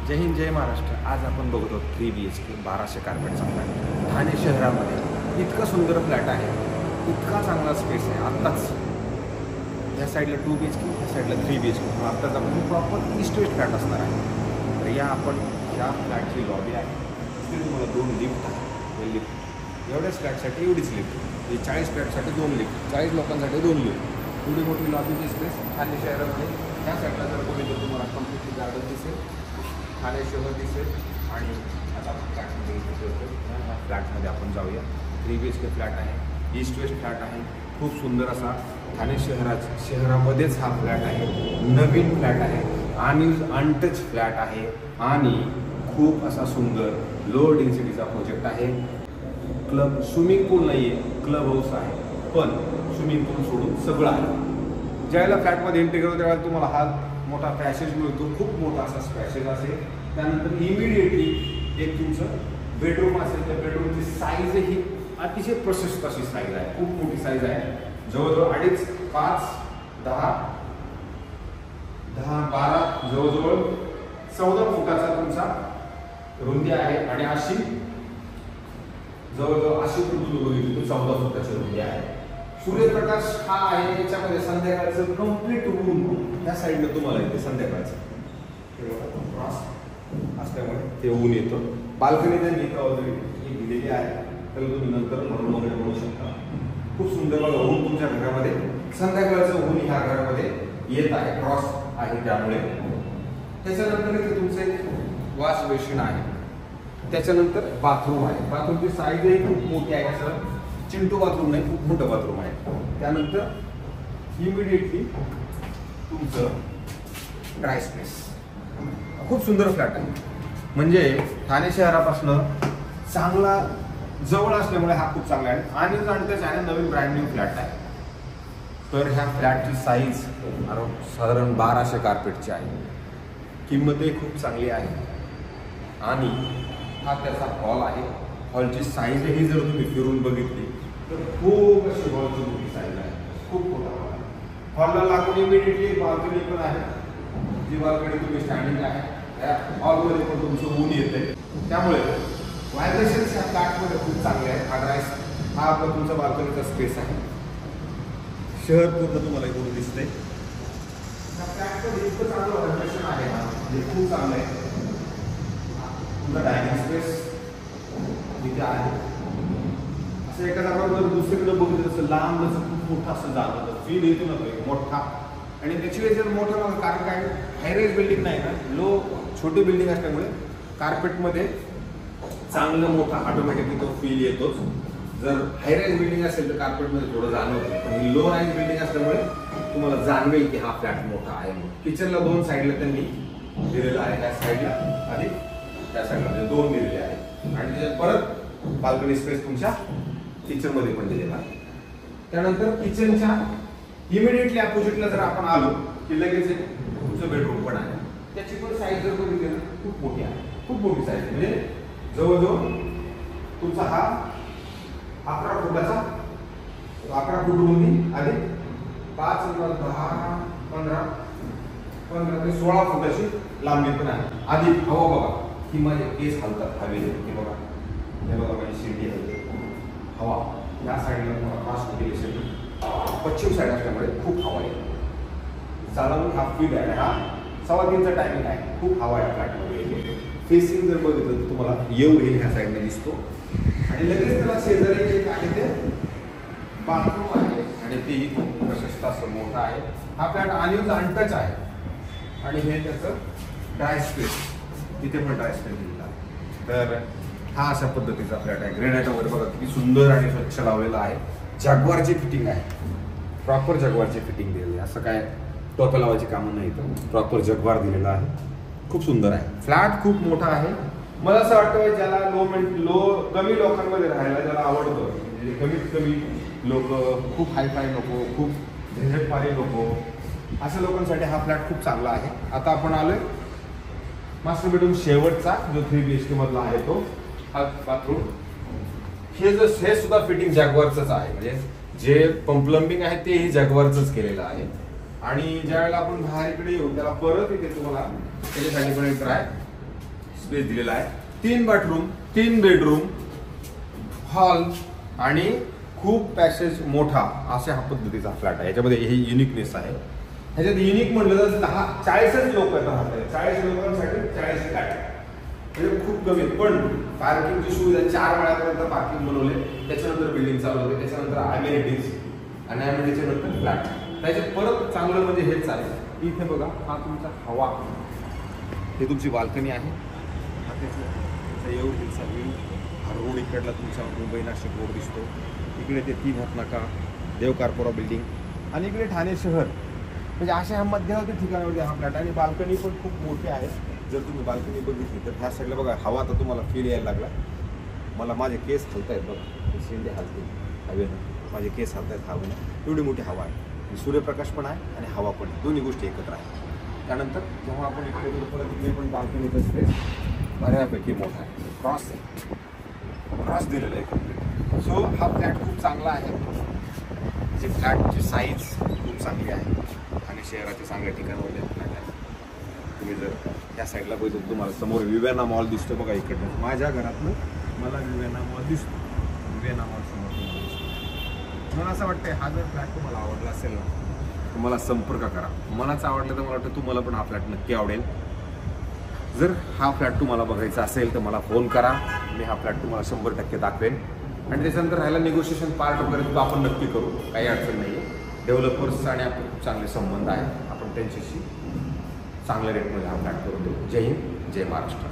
जय हिंद जय महाराष्ट्र। आज आपण बघतो 3 BHK 1200 कार्पेटचा फ्लॅट ठाणे शहरामध्ये। इतका सुंदर फ्लॅट आहे, इतका चांगला स्पेस आहे। आत्ताच या साईडला 2 BHK, या साईडला 3 BHK। आत्ताच आपण प्रॉपर ईस्ट वेस्ट फ्लॅट असणार आहे। तर या आपण ह्या फ्लॅटची लॉबी आहे, तिथे तुम्हाला 2 लिफ्ट आहे। लिफ्ट एवढ्याच फ्लॅटसाठी एवढीच लिफ्ट, 40 फ्लॅटसाठी 2 लिफ्ट, 40 लोकांसाठी 2 लिफ्ट। एवढी मोठी लॉबीची स्पेस ठाणे शहरामध्ये। त्या साईडला जर कोणी तर तुम्हाला कम्प्लिटली गार्डन दिसेल, ठाणे शहर दिसेल। आणि आता आपण फ्लॅटमध्ये येतो, ह्या फ्लॅटमध्ये आपण जाऊया। 3 BHK फ्लॅट आहे, ईस्ट वेस्ट फ्लॅट आहे। खूप सुंदर असा ठाणे शहरामध्येच हा फ्लॅट आहे। नवीन फ्लॅट आहे आणि अनटच फ्लॅट आहे आणि खूप असा सुंदर लो डेन्सिटीचा प्रोजेक्ट आहे। क्लब स्विमिंग पूल नाही आहे, क्लब हाऊस आहे, पण स्विमिंग पूल सोडून सगळं आहे। ज्यावेळेला फ्लॅटमध्ये एंट्री करतो त्यावेळेला तुम्हाला हा मोठा पॅसेज मिळतो, खूप मोठा असा पॅसेज असेल। त्यानंतर इमिडिएटली एक तुमचं बेडरूम असेल, त्या बेडरूमची साईज ही अतिशय प्रशस्त अशी साईज आहे, खूप मोठी साईज आहे। जवळजवळ 2.5, 5, 10, 12 जवळजवळ 14 फुटाचा तुमचा रुंदी आहे। आणि अशी जवळजवळ अशी पण तुम्ही बघितली तर 14 फुटाची रुंदी आहे। सूर्यप्रकाश हा आहे, त्याच्यामध्ये संध्याकाळचं कम्प्लीट ऊन त्या साईडला तुम्हाला येते संध्याकाळचं असल्यामुळे ते ऊन येतं। बाल्कनी त्यांनी इथं ऑलरेडी दिलेली आहे, तर तुम्ही नंतर भरून वगैरे बनवू शकता। खूप सुंदर बघा ऊन तुमच्या घरामध्ये, संध्याकाळचं ऊन ह्या घरामध्ये येत आहे, क्रॉस आहे त्यामुळे। त्याच्यानंतर इथे तुमचे वॉश बेसिन आहे, त्याच्यानंतर बाथरूम आहे। बाथरूमची साईजही खूप मोठी आहे, असं चिंटू बाथरूम नाही, खूप मोठं बाथरूम आहे। त्यानंतर इमिडिएटली तुमचं ड्राय स्पेस, खूप सुंदर फ्लॅट आहे। म्हणजे ठाणे शहरापासून चांगला जवळ असल्यामुळे हा खूप चांगला आहे आणि जाणतेच आहे, नवीन ब्रँड न्यू फ्लॅट आहे। तर ह्या फ्लॅटची साईज साधारण 1200 कार्पेटची आहे। किंमतही खूप चांगली आहे आणि हा त्याचा हॉल आहे। हॉलची साईज ही जर तुम्ही फिरून बघितली तर खूप अशी हॉलची मोठी साईज आहे, खूप मोठा हॉल आहे। हॉलला लागून इमिडिएटली बाल्कनी पण आहे, जी बाल्कनी तुम्ही स्टँडिंग आहे। त्या हॉलमध्ये पण तुमचं ऊन येते, त्यामुळे व्हायब्रेशन्स या फ्लॅटमध्ये खूप चांगले आहेत। हा आपला तुमचा बाल्कनीचा स्पेस आहे। शहर पूर्ण तुम्हाला इकडून दिसतंय। त्या फ्लॅटमध्ये इतकं चांगलं व्हायब्रेशन आहे ना, म्हणजे खूप चांगलं आहे। तुमचा डायनिंग स्पेस इथे आहे, असं एका जागेवर दुसरीकडे बघितलं तसं लांब असं खूप मोठा असं जाणवतं, फील येतो ना तो मोठा। आणि त्याची वेळ जर मोठं कारण काय हायराईज बिल्डिंग नाही ना, लो छोटी बिल्डिंग असल्यामुळे कार्पेटमध्ये चांगलं मोठा ऑटोमॅटिकली तो फील येतोच। जर हायराईज बिल्डिंग असेल तर कार्पेटमध्ये थोडं जाणवतं, पण लो राईज बिल्डिंग असल्यामुळे तुम्हाला जाणवेल की हा फ्लॅट मोठा आहे। किचनला 2 साईडला त्यांनी दिलेलं आहे, त्या साईडला आणि त्या साईडला 2 दिलेले आहे। आणि त्याच्यात परत बाल्कनी स्पेस तुमच्या किचनमध्ये पण दिलेला आहे। त्यानंतर किचनच्या इमिडिएटली अपोजिटला जर आपण आलो की लगेच तुमचं बेडरूम पण आहे। त्याची पण साईज जर बघितली ना खूप मोठी आहे, खूप मोठी साईज। म्हणजे जवळजवळ तुमचा हा 11 फुटाचा, 11 फूट रुंदी आणि 5, 10, 15 ते 16 फुटाची लांबी पण आहे। आधी हवा बघा की माझे केस हलतात हवेचे, हे बघा, हे बघा माझी शिडी हलते, हवा या साईडला तुम्हाला क्रॉस व्हेंटिलेशन पश्चिम साईड असल्यामुळे खूप हवा येते। चालवून हा फील आहे, हा 3:15चा टायमिंग आहे, खूप हवा आहे फ्लॅटमध्ये। फेसिंग जर बघितलं तर तुम्हाला येऊ येईल ह्या साईडने दिसतो। आणि लगेच त्याला शेजारी एक आहे ते बाथरूम आहे आणि तेही खूप प्रशस्त असं मोठा आहे। हा फ्लॅट आणि अनटच आहे आणि हे त्याचं ड्राय स्पेस, तिथे पण ड्राय स्पेस दिलेला आहे। तर हा अशा पद्धतीचा फ्लॅट आहे। ग्रेनाइट वगैरे बघा किती सुंदर आणि स्वच्छ लावलेला आहे। जॅग्वारची फिटिंग आहे, प्रॉपर जॅग्वारची फिटिंग दिलेली आहे, असं काय टोप्या लावायची कामं नाही, तर प्रॉपर जॅग्वार दिलेला आहे। खूप सुंदर आहे फ्लॅट, खूप मोठा आहे। मला असं वाटतं ज्याला कमी लोकांमध्ये राहायला ज्याला आवडतं, म्हणजे कमीत कमी लोक, खूप हायफाय नको, खूप झंझटमारी नको, अशा लोकांसाठी हा फ्लॅट खूप चांगला आहे। आता आपण आलोय मास्टर बेडरूम शेवटचा, जो 3 BHK मधला आहे तो हा बाथरूम। हे सुद्धा फिटिंग जॅग्वारचंच आहे, म्हणजे जे प्लंबिंग आहे तेही जॅग्वारचंच केलेलं आहे। आणि ज्या वेळेला आपण बाहेर इकडे येऊ त्याला परत इथे तुम्हाला त्याच्यासाठी पण एक ड्राय स्पेस दिलेला आहे. 3 बाथरूम, 3 बेडरूम, हॉल आणि खूप पॅसेज मोठा अशा हा पद्धतीचा फ्लॅट आहे. याच्यामध्ये हे युनिकनेस आहे. ह्याच्यात युनिक म्हटलं तर 40च लोक राहतात. 40 लोकांसाठी 40 फ्लॅट म्हणजे खूप कमी. पण पार्किंगची सुविधा 4 माळ्यापर्यंत पार्किंग बनवले. त्याच्यानंतर बिल्डिंग चालू होते. त्याच्यानंतर अमेनिटीज आणि अमेनिटीच्या नंतर फ्लॅट. त्याच्यात परत चांगलं म्हणजे हेच आहे. इथे बघा हा तुमचा हवा, हे तुमची बाल्कनी आहे. हा त्याचा एवढीचा व्ह्यू. हा रोड इकडला तुमचा मुंबई नाशिक रोड दिसतो. इकडे ते 3 हातनाका, देवकारपुरा बिल्डिंग आणि इकडे ठाणे शहर. म्हणजे अशा ह्या मध्यवर्ती ठिकाणावरती हा फ्लॅट आहे. आणि बाल्कनी पण खूप मोठी आहे. जर तुम्ही बाल्कनी बघितली तर ह्या साईडला बघा हवा तर तुम्हाला फील यायला लागला. मला माझे केस हलत आहेत बघा, शेंडे हलते हवेनं, माझे केस हलत आहेत हवेनं. एवढी मोठी हवा आहे. सूर्यप्रकाश पण आहे आणि हवा पण आहे. दोन्ही गोष्टी एकत्र आहेत. त्यानंतर जेव्हा आपण इकडे परत इकडे पण बाल्कनीचा स्पेस बऱ्यापैकी मोठा आहे. क्रॉस दिलेला आहे कंप्लीट. सो हा फ्लॅट खूप चांगला आहे. जी फ्लॅटची साईज खूप चांगली आहे आणि शहराच्या चांगल्या ठिकाणावर फ्लॅट आहे. तुम्ही जर या साईडला बघितलं तुम्हाला समोर विवेना मॉल दिसतो बघा. इकडनं माझ्या घरातनं मला विवेना मॉल दिसतो. विवेना मॉल समोर तुम्हाला दिसतो. मला असं वाटतं हा जर फ्लॅट तुम्हाला आवडला असेल ना तुम्हाला संपर्क करा. मलाच आवडलं तर मला वाटतं तुम्हाला पण हा फ्लॅट नक्की आवडेल. जर हा फ्लॅट तुम्हाला बघायचा असेल तर मला फोन करा. मी हा फ्लॅट तुम्हाला 100% दाखवेन. आणि त्याच्यानंतर राहायला निगोशिएशन पार्ट वगैरे तो आपण नक्की करू. काही अडचण नाही आहे. डेव्हलपर्स आणि आपले खूप चांगले संबंध आहे. आपण त्यांच्याशी चांगल्या रेटमध्ये हा फ्लॅट करून देऊ. जय हिंद, जय महाराष्ट्र.